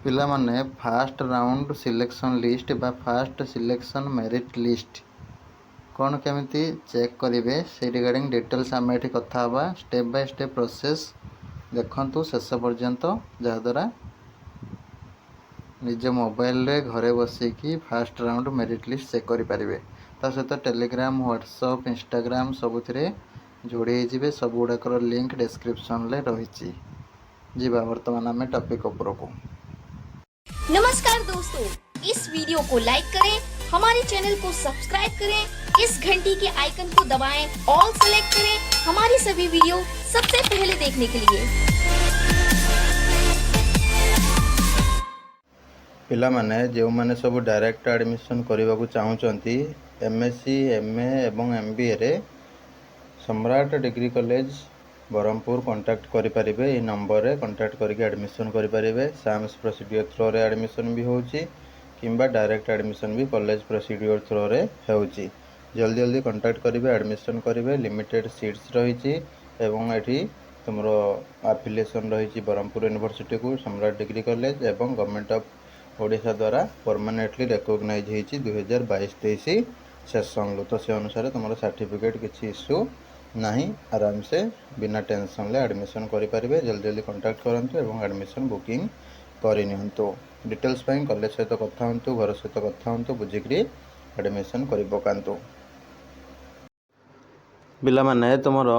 पिला माने fast round selection list बा फास्ट सिलेक्शन मेरिट लिस्ट कौन केमिति चेक करेंगे से रिगार्डिंग डिटेल्स आम ये कथा हवा स्टेप बाय स्टेप प्रोसेस देखंतु शेष पर्यंत जहाद्वारा निज मोबाइल रे घरे बसिकी first round merit list check करेंगे। ता सहित टेलीग्राम व्हाट्सएप इंस्टाग्राम सबुथिरे जोड़ी जीवे सब गुड़ाकर लिंक डिस्क्रिप्शन ले रही। जीवा वर्तमान आम टॉपिक उपरको। नमस्कार दोस्तों, इस वीडियो को लाइक करें, हमारे चैनल को सब्सक्राइब करें, इस घंटी के आइकन को दबाएं, ऑल सेलेक्ट करें हमारी सभी वीडियो सबसे पहले देखने के लिए। पिला माने जो माने सब डायरेक्ट एडमिशन करने को चाहूँगी एमएससी एमए एवं एमबीए रे सम्राट डिग्री कॉलेज बरहमपुर कांटेक्ट करें। ये नंबर रे कांटेक्ट करके एडमिशन करें। साम्स प्रोसीड्यूर थ्रो रे एडमिशन भी होची किंबा डायरेक्ट एडमिशन भी कॉलेज प्रोसीड्यूर थ्रो रे होची। जल्दी जल्दी कांटेक्ट करेंगे एडमिशन करेंगे। लिमिटेड सीट्स रही एवं एठी तुमरो एफिलिएशन रही बरहमपुर यूनिवर्सिटी को सम्राट डिग्री कॉलेज एवं गवर्नमेंट ऑफ ओडिशा द्वारा परमानेंटली रिकॉग्नाइज होती 2022-23 सेशन। तो से अनुसार तुम सर्टिफिकेट किसी इश्यू नहीं, आराम से बिना टेंशन ले एडमिशन करें। जल्दी जल्दी कांटेक्ट करूँ और एडमिशन बुकिंग करनी। डिटेल्स कॉलेज सहित कथा हूँ, घर सहित कथा हूँ, बुझिकी एडमिशन कर पकातु। पिला माने तुमर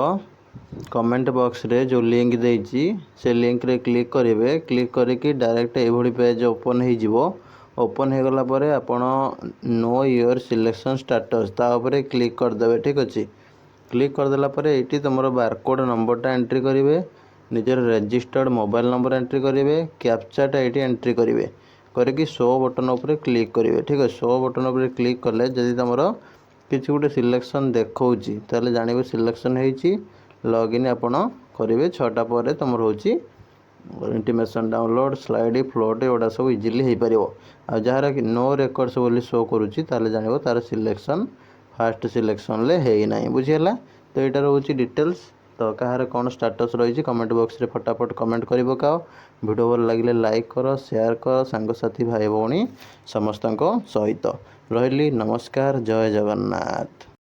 कमेंट बॉक्स रे जो लिंक देइछि से लिंक रे क्लिक करेंगे। क्लिक करके डायरेक्ट ये पेज ओपन हो ओपन हो गला परे आपण नो योर सिलेक्शन स्टेटस ता ऊपर क्लिक करदे। ठीक अच्छे, क्लिक करदेला ये तुम बारकोड नंबरटा एंट्री करेंगे, निजर रजिस्टर्ड मोबाइल नंबर एंट्री करेंगे, कैप्चाटा ये एंट्री करेंगे करके शो बटन उपर क्लिक करेंगे। ठीक है, शो बटन उपर क्लिक कले जदि तुम किसी गोटे सिलेक्शन देखा ताले जानवे सिलेक्शन होती लॉगिन आपण करेंगे। 6टा पर तुम रोचे इंटीमेशन डाउनलोड स्लाइड फ्लोट एगुड़ा सब इजिली हो पार। आ जार नो रेकर्ड्स बोली शो करुच्ची ताले जानव तार सिलेक्शन फास्ट सिलेक्शन ले है ना। बुझीगला? तो यहाँ रोचे डिटेल्स। तो कहार कौन स्टेटस रही कमेंट बॉक्स रे फटाफट कमेंट कर पकाओ। वीडियो भल लगे लाइक कर, शेयर कर, सांगसाथी भाई भौणी समस्त सहित रही। नमस्कार, जय जगन्नाथ।